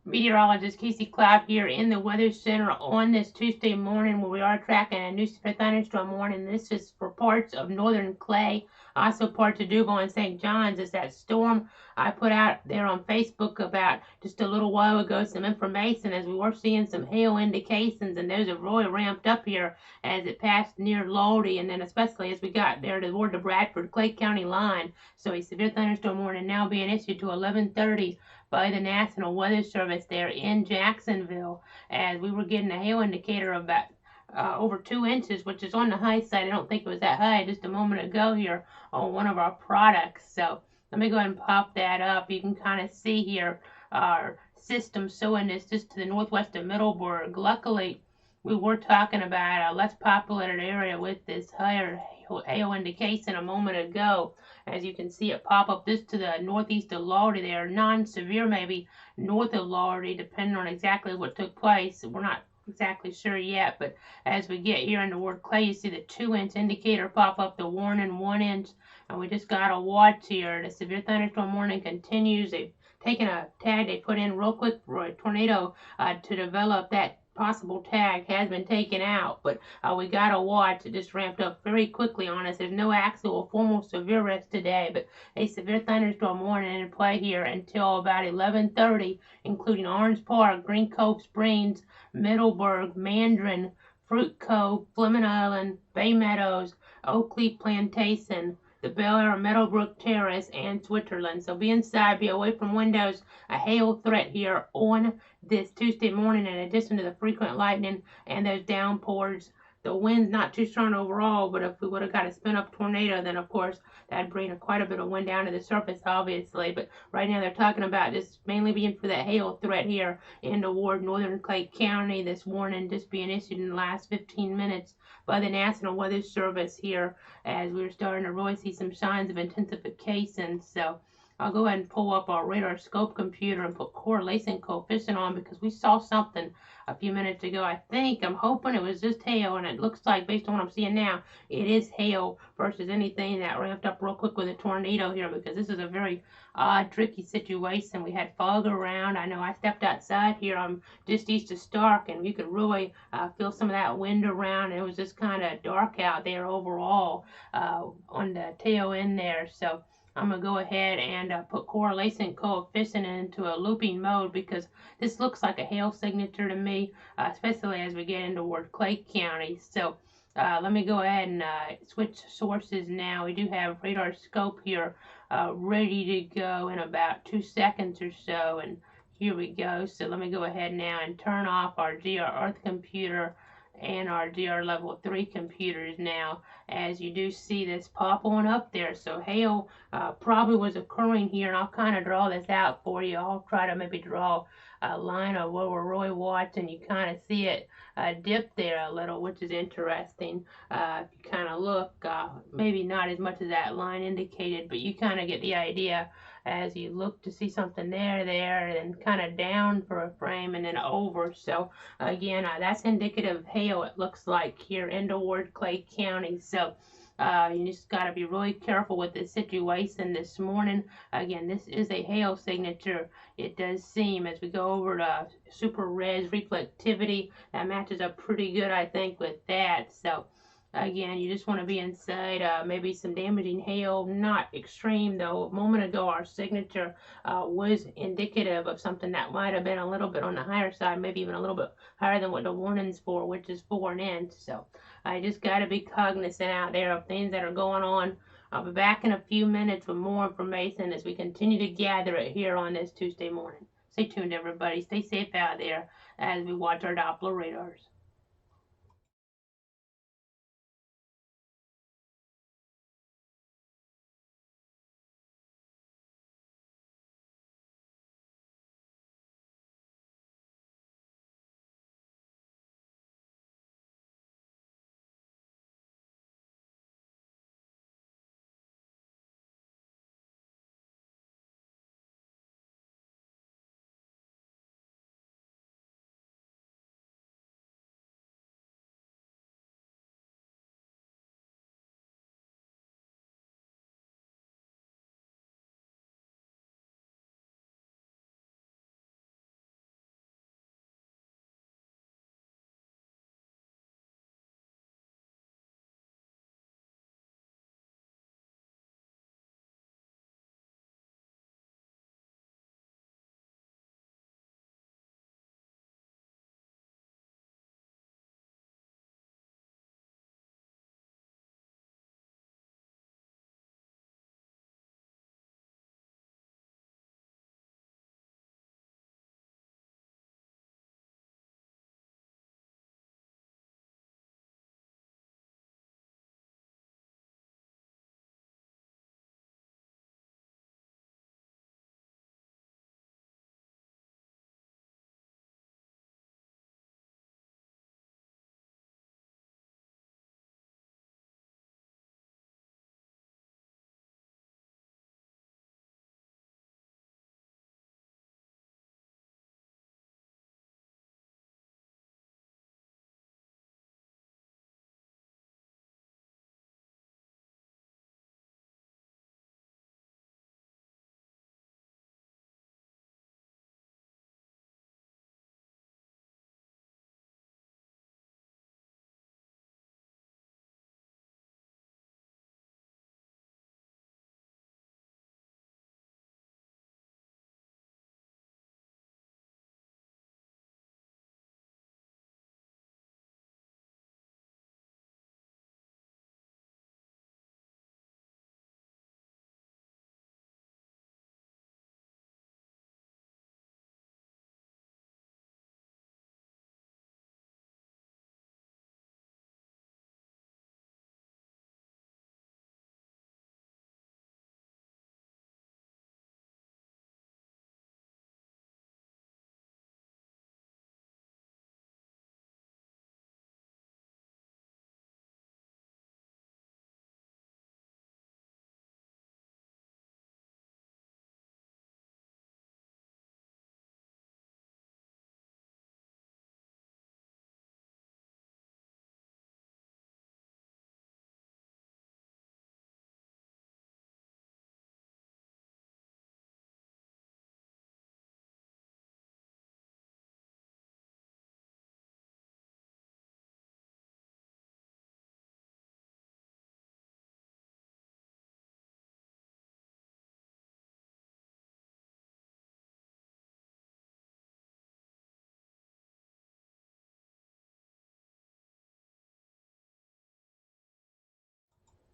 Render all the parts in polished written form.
Meteorologist Casey Cloud here in the Weather Center on this Tuesday morning where we are tracking a new severe thunderstorm warning. This is for parts of northern Clay, also parts of Duval and St. John's. It's that storm I put out there on Facebook about just a little while ago, some information as we were seeing some hail indications, and those have really ramped up here as it passed near Lodi, and then especially as we got there toward the Bradford Clay County line. So a severe thunderstorm warning now being issued to 11:30 by the National Weather Service there in Jacksonville, as we were getting a hail indicator of about over 2 inches, which is on the high side. I don't think it was that high just a moment ago here on one of our products. So let me go ahead and pop that up. You can kind of see here our system showing this just to the northwest of Middleburg. Luckily, we were talking about a less populated area with this higher hail indication a moment ago. As you can see it pop up just to the northeast of Lodi there, non-severe maybe north of Lodi, depending on exactly what took place. We're not exactly sure yet, but as we get here in the word Clay, you see the 2-inch indicator pop up, the warning 1 inch, and we just got a watch here. The severe thunderstorm warning continues. They've taken a tag they put in real quick for a tornado to develop. That possible tag has been taken out, but we got a watch. It just ramped up very quickly on us. There's no actual formal severe risk today, but a severe thunderstorm warning in play here until about 11:30, including Orange Park, Green Cove Springs, Middleburg, Mandarin, Fruit Cove, Fleming Island, Bay Meadows, Oakley Plantation, the Bel Air Meadowbrook Terrace, and Switzerland. So be inside, be away from windows. A hail threat here on this Tuesday morning, in addition to the frequent lightning and those downpours. The wind's not too strong overall, but if we would have got a spin up tornado, then of course that'd bring quite a bit of wind down to the surface, obviously. But right now they're talking about this mainly being for that hail threat here in toward northern Clay County. This warning just being issued in the last 15 minutes by the National Weather Service here, as we're starting to really see some signs of intensification. So I'll go ahead and pull up our radar scope computer and put correlation coefficient on, because we saw something a few minutes ago. I'm hoping it was just hail, and it looks like, based on what I'm seeing now, it is hail versus anything that ramped up real quick with a tornado here, because this is a very odd, tricky situation. We had fog around. I know I stepped outside here. I'm just east of Stark, and you could really feel some of that wind around. It was just kind of dark out there overall on the tail end there. So I'm going to go ahead and put correlation coefficient into a looping mode, because this looks like a hail signature to me, especially as we get into toward Clay County. So let me go ahead and switch sources now. We do have radar scope here ready to go in about 2 seconds or so, and here we go. So let me go ahead now and turn off our GR Earth computer and our GR level 3 computers now, as you do see this pop on up there. So hail probably was occurring here, and I'll kind of draw this out for you. I'll try to maybe draw a line of what we're really watching. You kind of see it dip there a little, which is interesting. If you kind of look, maybe not as much as that line indicated, but you kind of get the idea as you look to see something there, and kind of down for a frame and then over. So again, that's indicative of hail, it looks like, here in toward Clay County. So you just got to be really careful with this situation this morning. Again, this is a hail signature. It does seem, as we go over to super res reflectivity, that matches up pretty good, I think, with that. So again, you just want to be inside. Maybe some damaging hail, not extreme though. A moment ago, our signature was indicative of something that might have been a little bit on the higher side, maybe even a little bit higher than what the warning's for, which is 4 inches. So I just got to be cognizant out there of things that are going on. I'll be back in a few minutes with more information as we continue to gather it here on this Tuesday morning. Stay tuned, everybody. Stay safe out there as we watch our Doppler radars.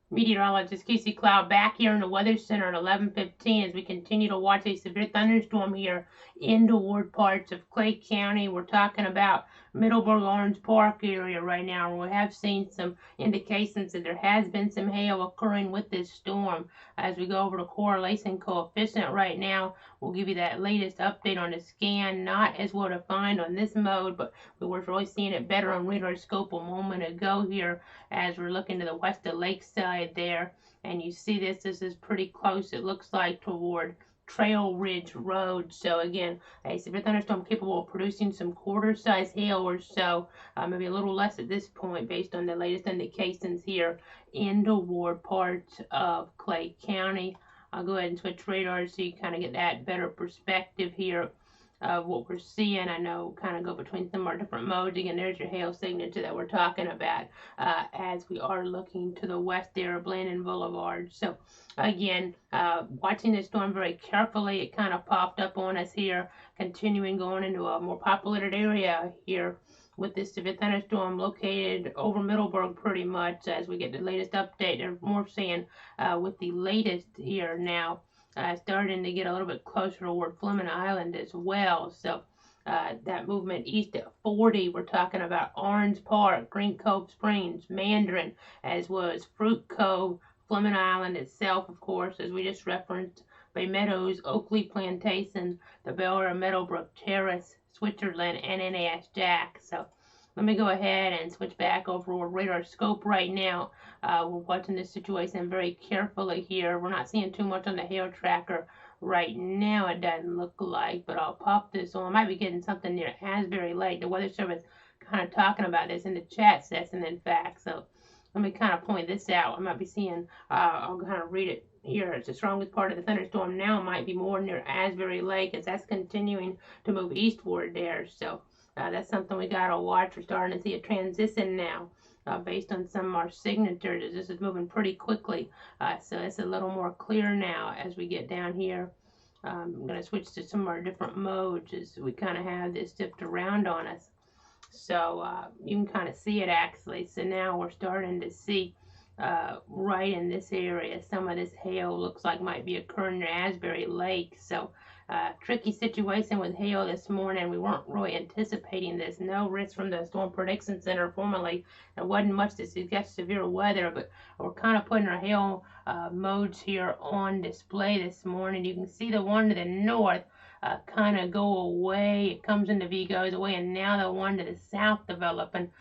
Meteorologist Casey Cloud back here in the Weather Center at 11:15 as we continue to watch a severe thunderstorm here in toward parts of Clay County. We're talking about Middleburg Orange Park area right now. We have seen some indications that there has been some hail occurring with this storm. As we go over the correlation coefficient right now, we'll give you that latest update on the scan. Not as well defined on this mode, but we were really seeing it better on radar scope a moment ago here as we're looking to the west of Lakeside there. And you see this is pretty close, it looks like, toward Trail Ridge Road. So again, a severe thunderstorm capable of producing some quarter-size hail or so, maybe a little less at this point based on the latest indications here in toward parts of Clay County. I'll go ahead and switch radars so you kind of get that better perspective here of what we're seeing. I know kind of go between some of our different modes. Again, there's your hail signature that we're talking about as we are looking to the west there of Blandon Boulevard. So again, watching the storm very carefully. It kind of popped up on us here, continuing going into a more populated area here with this severe thunderstorm located over Middleburg pretty much as we get the latest update. There's more saying with the latest here now. Starting to get a little bit closer toward Fleming Island as well. So that movement east at 40, we're talking about Orange Park, Green Cove Springs, Mandarin, as well as Fruit Cove, Fleming Island itself, of course, as we just referenced, Bay Meadows, Oakley Plantation, the Bel Air Meadowbrook Terrace, Switzerland, and NAS Jack. So let me go ahead and switch back over to radar scope right now. We're watching this situation very carefully here. We're not seeing too much on the hail tracker right now, it doesn't look like, but I'll pop this on. I might be getting something near Asbury Lake. The Weather Service kind of talking about this in the chat session, in fact. So let me kind of point this out. I might be seeing, I'll kind of read it here. It's the strongest part of the thunderstorm now might be more near Asbury Lake as that's continuing to move eastward there. So that's something we got to watch. We're starting to see a transition now based on some of our signatures. This is moving pretty quickly. So it's a little more clear now as we get down here. I'm going to switch to some of our different modes as we kind of have this tipped around on us. So you can kind of see it actually. So now we're starting to see right in this area some of this hail looks like might be occurring near Asbury Lake. So tricky situation with hail this morning. We weren't really anticipating this. No risk from the Storm Prediction Center formally. There wasn't much to suggest severe weather, but we're kind of putting our hail modes here on display this morning. You can see the one to the north kind of go away. It comes into V, goes away, and now the one to the south developing.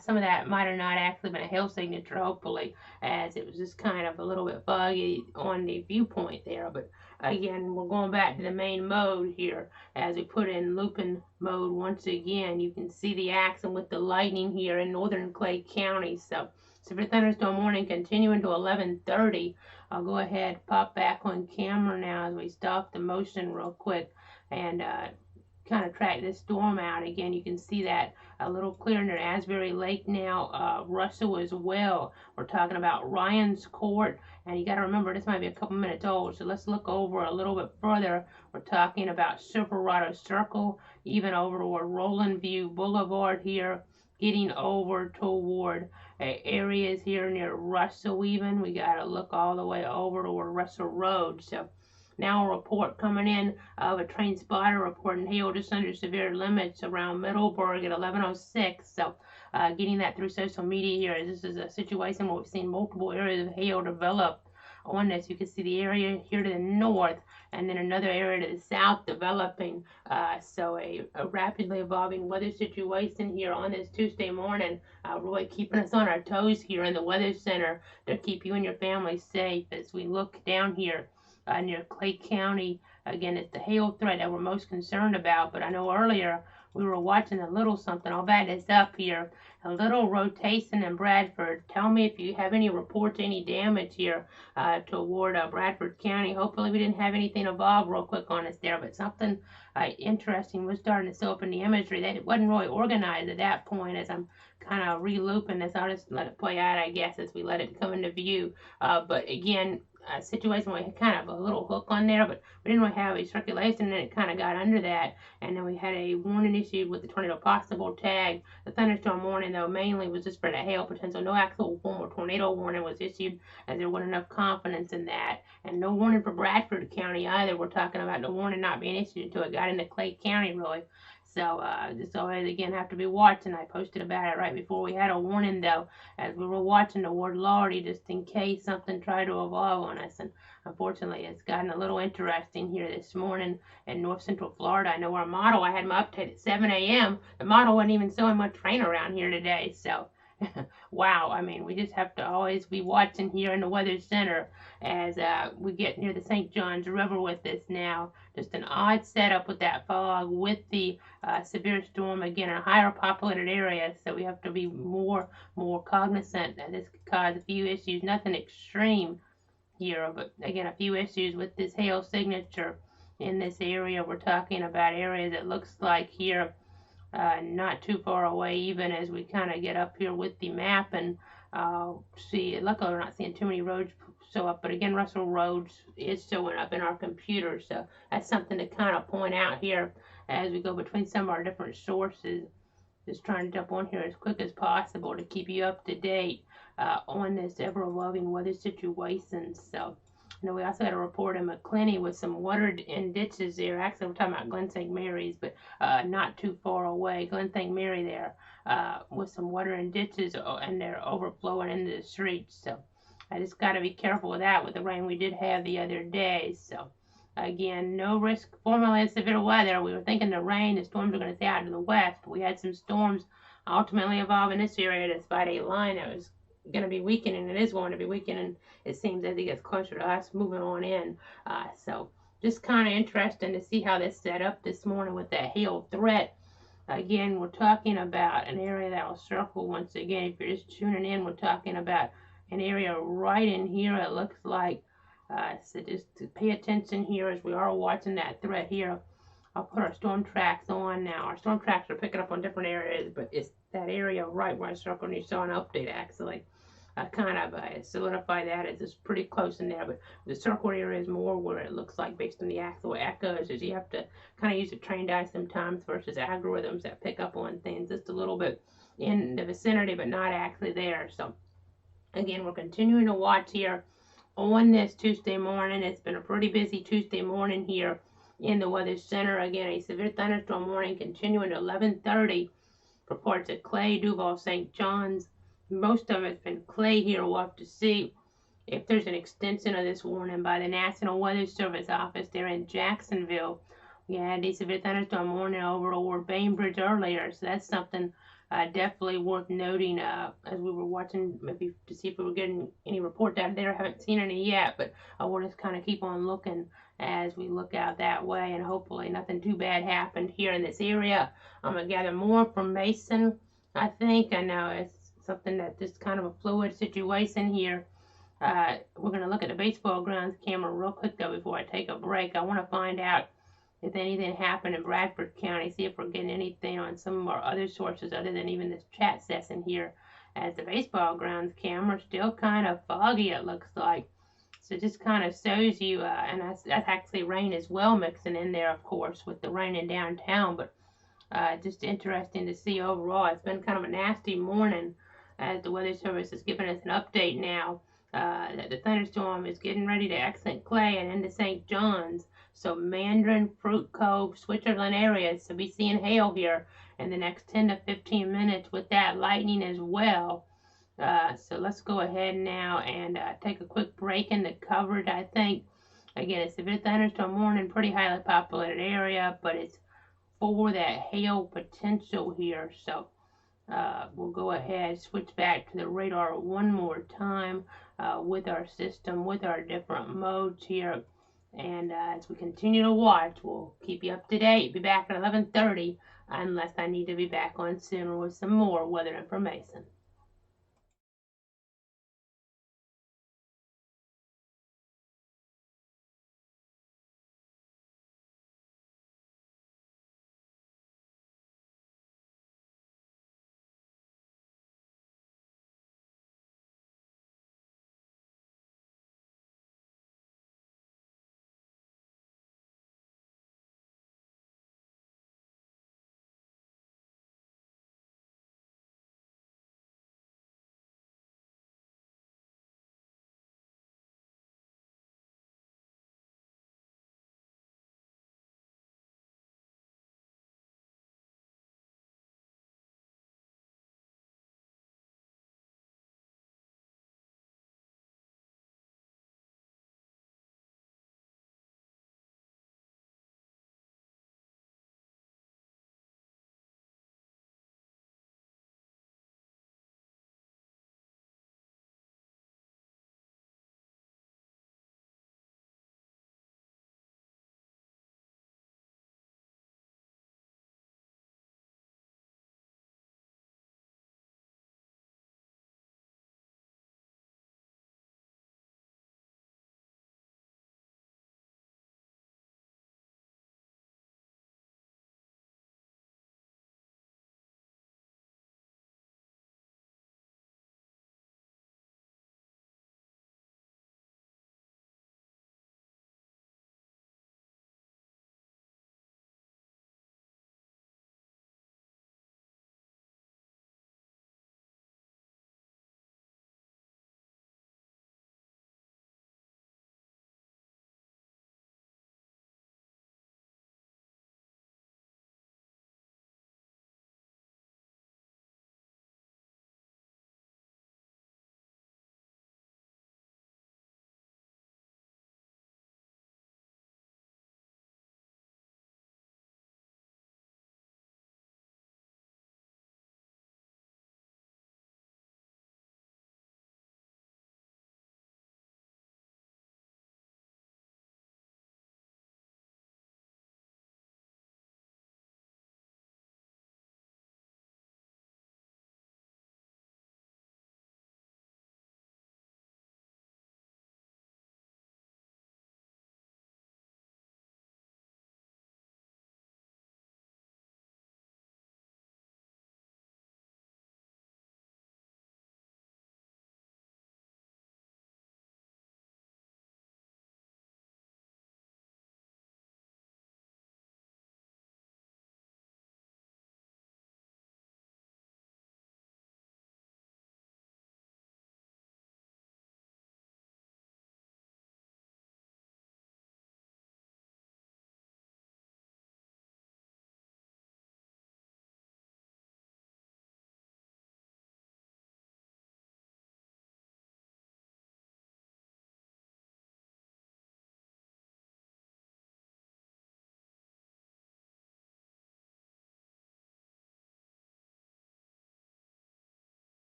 Some of that might have not actually been a hail signature, hopefully, as it was just kind of a little bit foggy on the viewpoint there. But again, we're going back to the main mode here as we put in looping mode once again. You can see the action with the lightning here in northern Clay County. So severe thunderstorm warning continuing to 11:30. I'll go ahead, pop back on camera now as we stop the motion real quick and kind of track this storm out. Again, you can see that a little clearer near Asbury Lake now, Russell as well. We're talking about Ryan's Court, and you got to remember this might be a couple minutes old, so let's look over a little bit further. We're talking about Silverado Circle, even over toward Roland View Boulevard here, getting over toward areas here near Russell even. We got to look all the way over toward Russell Road. So now a report coming in of a train spotter reporting hail just under severe limits around Middleburg at 11:06. So getting that through social media here. This is a situation where we've seen multiple areas of hail develop on this. You can see the area here to the north and then another area to the south developing. So a rapidly evolving weather situation here on this Tuesday morning, really keeping us on our toes here in the Weather Center to keep you and your family safe as we look down here near Clay County. Again, it's the hail threat that we're most concerned about, but I know earlier we were watching a little something. I'll back this up here. A little rotation in Bradford. Tell me if you have any reports, any damage here toward Bradford County. Hopefully we didn't have anything evolve real quick on us there, but something interesting was starting to show up in the imagery that it wasn't really organized at that point. As I'm kind of re-looping this, I'll just let it play out, I guess, as we let it come into view. But again, situation where we had kind of a little hook on there, but we didn't really have a circulation, and it kind of got under that. And then we had a warning issued with the tornado possible tag. The thunderstorm warning, though, mainly was just for the hail potential. No actual formal tornado warning was issued, as there wasn't enough confidence in that. And no warning for Bradford County either. We're talking about the warning not being issued until it got into Clay County, really. So just always again have to be watching. I posted about it right before we had a warning, though, as we were watching the word Lordy, just in case something tried to evolve on us. And unfortunately, it's gotten a little interesting here this morning in north central Florida. I know our model, I had my update at 7 a.m. The model wasn't even showing much rain around here today. So wow, I mean, we just have to always be watching here in the Weather Center as we get near the St. Johns River with this now. Just an odd setup with that fog, with the severe storm, again, in a higher populated area, so we have to be more cognizant that this could cause a few issues. Nothing extreme here, but again, a few issues with this hail signature in this area. We're talking about areas that looks like here not too far away, even as we kind of get up here with the map and see. Luckily, we're not seeing too many roads show up, but again, Russell Roads is showing up in our computer, so that's something to kind of point out here as we go between some of our different sources. Just trying to jump on here as quick as possible to keep you up to date on this ever-evolving weather situation. So, you know, we also had a report in McClenny with some watered in ditches there. Actually, we're talking about Glen St. Mary's, but not too far away. Glen St. Mary there with some water in ditches, and they're overflowing into the streets. So I just got to be careful with that with the rain we did have the other day. So again, no risk formally of severe weather. We were thinking the rain, the storms were going to stay out to the west, but we had some storms ultimately evolve in this area despite a line that was going to be weakening. It is going to be weakening, it seems, as it gets closer to us moving on in. So just kind of interesting to see how this set up this morning with that hail threat. Again, we're talking about an area that will circle once again. If you're just tuning in, we're talking about an area right in here, it looks like. So just to pay attention here as we are watching that threat here. I'll put our storm tracks on now. Our storm tracks are picking up on different areas, but it's that area right where I circled, and you saw an update actually. Kind of solidify that as it's pretty close in there, but the circle area is more where it looks like based on the actual echoes, as you have to kind of use a trained eye sometimes versus algorithms that pick up on things just a little bit in the vicinity, but not actually there. So again, we're continuing to watch here on this Tuesday morning. It's been a pretty busy Tuesday morning here in the Weather Center. Again, a severe thunderstorm warning continuing to 11:30 for parts of Clay, Duval, St. Johns. Most of it's been Clay here. We'll have to see if there's an extension of this warning by the National Weather Service office there in Jacksonville. We had a severe thunderstorm warning over Bainbridge earlier, so that's something definitely worth noting as we were watching, maybe to see if we were getting any reports out there. I haven't seen any yet, but we'll just kind of keep on looking as we look out that way, and hopefully nothing too bad happened here in this area. I'm going to gather more from Mason, I think. I know it's something that just kind of a fluid situation here. We're going to look at the baseball grounds camera real quick, though, before I take a break. I want to find out if anything happened in Bradford County, see if we're getting anything on some of our other sources other than even this chat session here, as the baseball grounds camera still kind of foggy, it looks like. So it just kind of shows you, and that's actually rain as well mixing in there, of course, with the rain in downtown, but just interesting to see overall. It's been kind of a nasty morning as the Weather Service is giving us an update now that the thunderstorm is getting ready to exit Clay and into St. Johns. So Mandarin, Fruit Cove, Switzerland areas. So be seeing hail here in the next 10 to 15 minutes with that lightning as well. So let's go ahead now and take a quick break in the coverage. I think, again, it's a severe thunderstorm warning, pretty highly populated area, but it's for that hail potential here. So we'll go ahead, switch back to the radar one more time with our system, with our different modes here. And as we continue to watch, we'll keep you up to date. Be back at 11:30 unless I need to be back on sooner with some more weather information.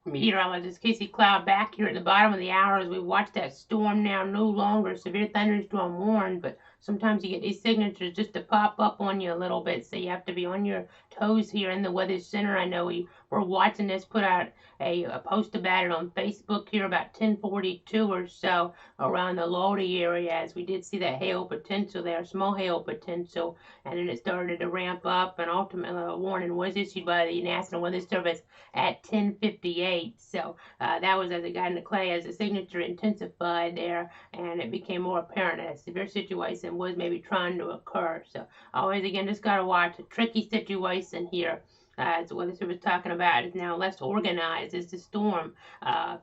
Meteorologist Casey Cloud back here at the bottom of the hour as we watch that storm now. No longer severe thunderstorm warned, but sometimes you get these signatures just to pop up on you a little bit, so you have to be on your toes here in the Weather Center. I know we were watching this, put out a post about it on Facebook here about 10:42 or so around the Lodi area, as we did see that hail potential there, small hail potential, and then it started to ramp up, and ultimately a warning was issued by the National Weather Service at 10:58. So that was as it got into Clay, as the signature intensified there, and it became more apparent that a severe situation was maybe trying to occur. So always again, just gotta watch a tricky situation here. As what this was talking about is now less organized as the storm,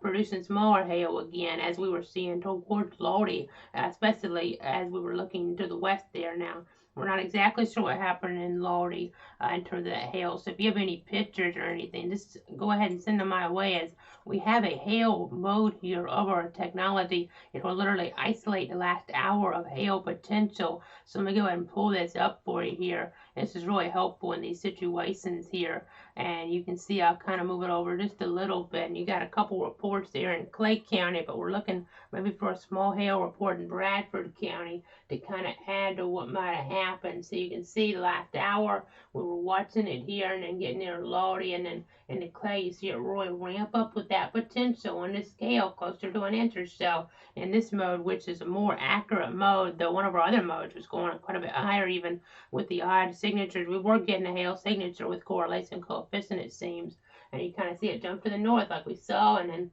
producing smaller hail again, as we were seeing towards Lodi, especially as we were looking to the west there now. We're not exactly sure what happened in Lodi in terms of that hail. So if you have any pictures or anything, just go ahead and send them my way, as we have a hail mode here of our technology. It will literally isolate the last hour of hail potential. So let me go ahead and pull this up for you here. This is really helpful in these situations here. And you can see I'll kind of move it over just a little bit. And you got a couple reports there in Clay County, but we're looking maybe for a small hail report in Bradford County to kind of add to what might have happened. So you can see the last hour we were watching it here, and then getting near Lodi, and then in the Clay you see it really ramp up with that potential on the scale closer to an inch or so in this mode, which is a more accurate mode, though one of our other modes was going quite a bit higher even with the odd signatures. We were getting a hail signature with correlation coefficient, it seems, and you kind of see it jump to the north like we saw, and then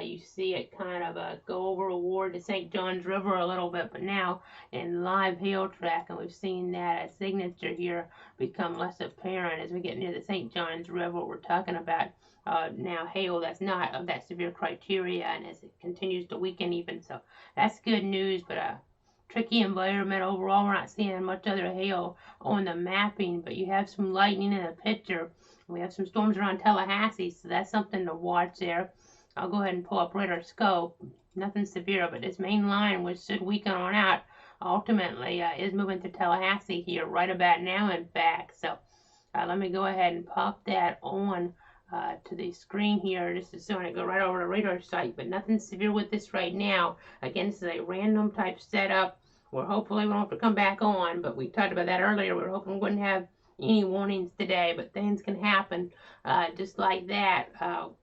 you see it kind of go over toward the St. Johns River a little bit, but now in live hail tracking, we've seen that a signature here become less apparent as we get near the St. Johns River. We're talking about now hail that's not of that severe criteria, and as it continues to weaken even. So that's good news, but tricky environment overall. We're not seeing much other hail on the mapping, but you have some lightning in the picture. We have some storms around Tallahassee, so that's something to watch there. I'll go ahead and pull up radar scope. Nothing severe, but this main line, which should weaken on out, ultimately is moving to Tallahassee here right about now, in fact. So let me go ahead and pop that on to the screen here. Just as soon as I go right over to radar site, but nothing severe with this right now. Again, this is a random type setup. We're hopefully we won't have to come back on, but we talked about that earlier. We were hoping we wouldn't have any warnings today, but things can happen just like that,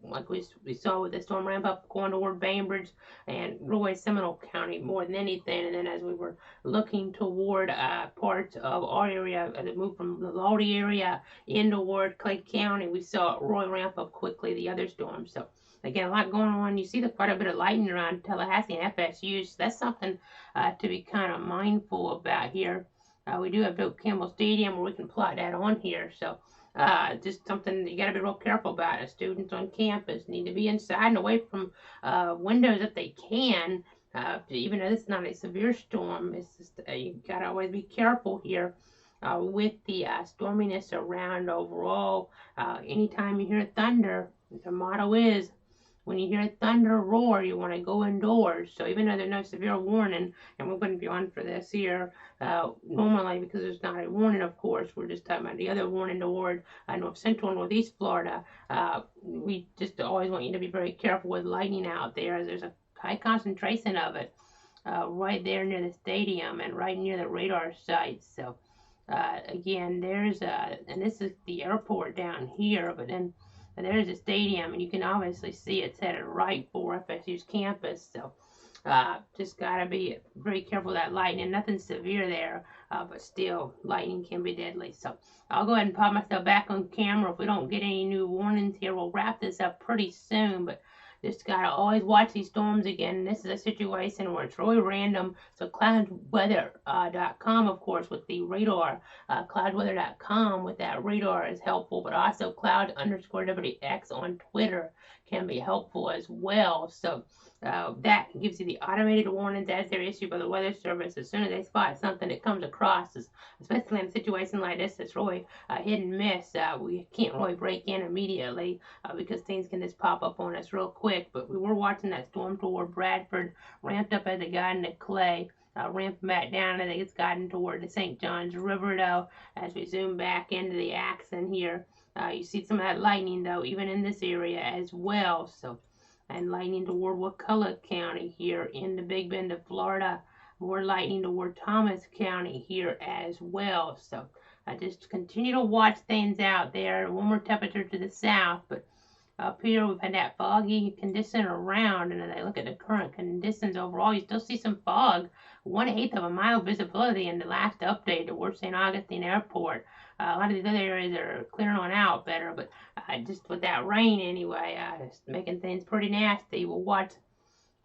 like we saw with the storm ramp up going toward Bainbridge and Roy Seminole County more than anything. And then as we were looking toward parts of our area, as it moved from the Lodi area in toward Clay County, we saw Roy ramp up quickly, the other storms. So again, a lot going on. You see quite a bit of lightning around Tallahassee and FSU, so that's something to be kind of mindful about here. We do have Doak Campbell Stadium where we can plot that on here, so just something you got to be real careful about. Students on campus need to be inside and away from windows if they can. Even though this is not a severe storm, it's just you got to always be careful here with the storminess around overall. Anytime you hear thunder, the motto is, when you hear thunder roar, you want to go indoors. So even though there's no severe warning, and we're going to be on for this here normally because there's not a warning, of course, we're just talking about the other warning toward north central and northeast Florida. We just always want you to be very careful with lightning out there, as there's a high concentration of it right there near the stadium and right near the radar sites. So again, there's and this is the airport down here, but then there's a stadium, and you can obviously see it's headed right for FSU's campus. So just got to be very careful of that lightning. Nothing severe there, but still, lightning can be deadly. So I'll go ahead and pop myself back on camera. If we don't get any new warnings here, we'll wrap this up pretty soon. But just got to always watch these storms again. This is a situation where it's really random. So cloudweather.com, of course, with the radar. Cloudweather.com with that radar is helpful, but also cloud_WX on Twitter can be helpful as well. So that gives you the automated warnings as they're issued by the Weather Service. As soon as they spot something that comes across, especially in a situation like this that's really hit and miss, we can't really break in immediately because things can just pop up on us real quick. But we were watching that storm toward Bradford, ramped up as it got into Clay. Ramping back down, I think it's gotten toward the St. Johns River, though, as we zoom back into the action here. You see some of that lightning, though, even in this area as well. So, and lightning toward Wakulla County here in the Big Bend of Florida. More lightning toward Thomas County here as well. So, I just continue to watch things out there. Warmer temperature to the south, but up here we've had that foggy condition around, and as I look at the current conditions overall, you still see some fog. 1/8 of a mile visibility in the last update towards St. Augustine Airport. A lot of these other areas are clearing on out better, but just with that rain anyway, it's making things pretty nasty. We'll watch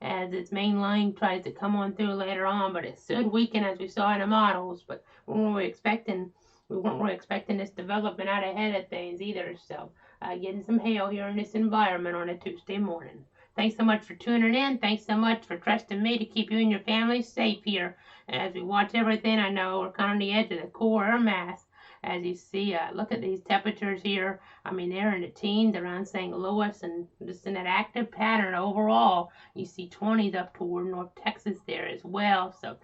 as its main line tries to come on through later on, but it should weaken as we saw in the models. But we weren't really expecting this development out ahead of things either. So getting some hail here in this environment on a Tuesday morning. Thanks so much for tuning in. Thanks so much for trusting me to keep you and your family safe here as we watch everything. I know we're kind of on the edge of the core air mass. As you see, look at these temperatures here. I mean, they're in the teens around St. Louis, and just in that active pattern overall, you see 20s up toward North Texas there as well. So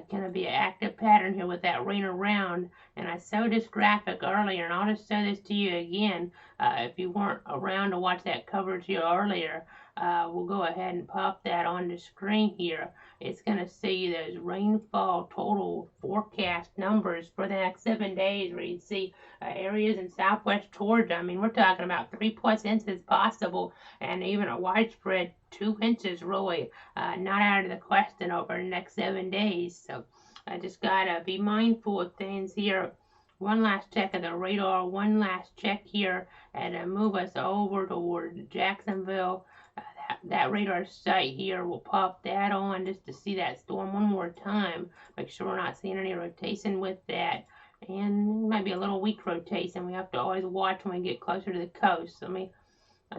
going to be an active pattern here with that rain around. And I showed this graphic earlier, and I'll just show this to you again. If you weren't around to watch that coverage here earlier, we'll go ahead and pop that on the screen here. It's going to see those rainfall total forecast numbers for the next 7 days, where you see areas in southwest Georgia. I mean, we're talking about 3+ inches possible, and even a widespread 2 inches really not out of the question over the next 7 days. So I just got to be mindful of things here. One last check of the radar, one last check here, and move us over toward Jacksonville. That radar site here, we'll pop that on just to see that storm one more time. Make sure we're not seeing any rotation with that. And it might be a little weak rotation. We have to always watch when we get closer to the coast. So let me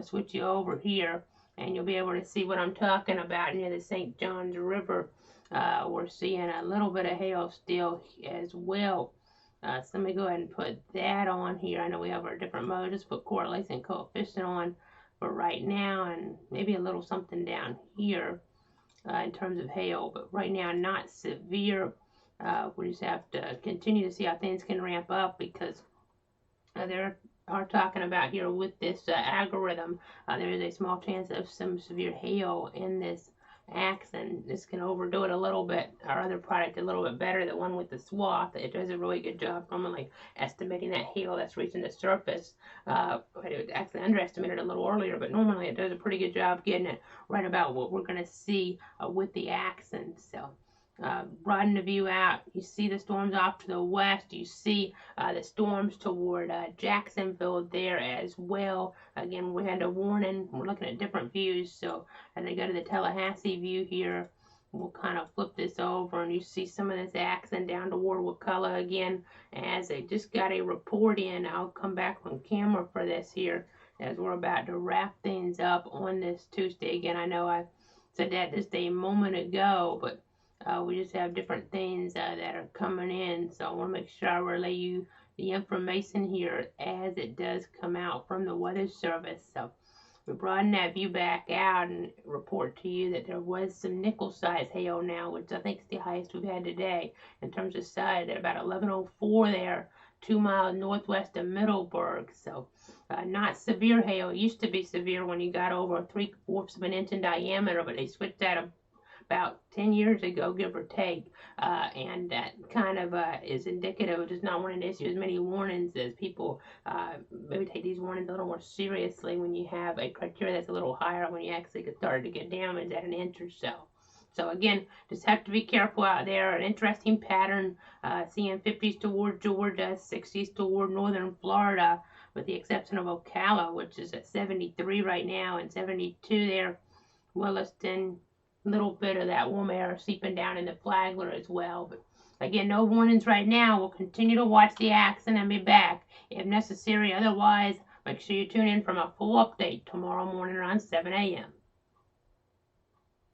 switch you over here, and you'll be able to see what I'm talking about near the St. Johns River. We're seeing a little bit of hail still as well. So let me go ahead and put that on here. I know we have our different modes. Just put correlation coefficient on for right now, and maybe a little something down here in terms of hail, but right now not severe. We just have to continue to see how things can ramp up, because they are talking about here with this algorithm, there is a small chance of some severe hail in this axe, and this can overdo it a little bit. Our other product a little bit better, the one with the swath. It does a really good job normally estimating that hail that's reaching the surface. It actually underestimated a little earlier, but normally it does a pretty good job getting it right about what we're going to see with the accent. So broaden the view out. You see the storms off to the west. You see the storms toward Jacksonville there as well. Again, we had a warning. We're looking at different views. So as I go to the Tallahassee view here, we'll kind of flip this over, and you see some of this accent down toward Wakulla again. As I just got a report in, I'll come back on camera for this here as we're about to wrap things up on this Tuesday. Again, I know I said that just a moment ago, but we just have different things that are coming in, so I want to make sure I relay you the information here as it does come out from the Weather Service. So we broaden that view back out and report to you that there was some nickel-sized hail now, which I think is the highest we've had today in terms of size, at about 11:04 there, 2 miles northwest of Middleburg. So not severe hail. It used to be severe when you got over 3/4 of an inch in diameter, but they switched that about 10 years ago, give or take, and that kind of is indicative of just not wanting to issue as many warnings, as people maybe take these warnings a little more seriously when you have a criteria that's a little higher, when you actually get started to get damage at an inch or so. So again, just have to be careful out there. An interesting pattern, seeing 50s toward Georgia, 60s toward northern Florida, with the exception of Ocala, which is at 73 right now, and 72 there, Williston. Little bit of that warm air seeping down into Flagler as well. But again, no warnings right now. We'll continue to watch the accent and be back if necessary. Otherwise, make sure you tune in for my full update tomorrow morning around 7 a.m.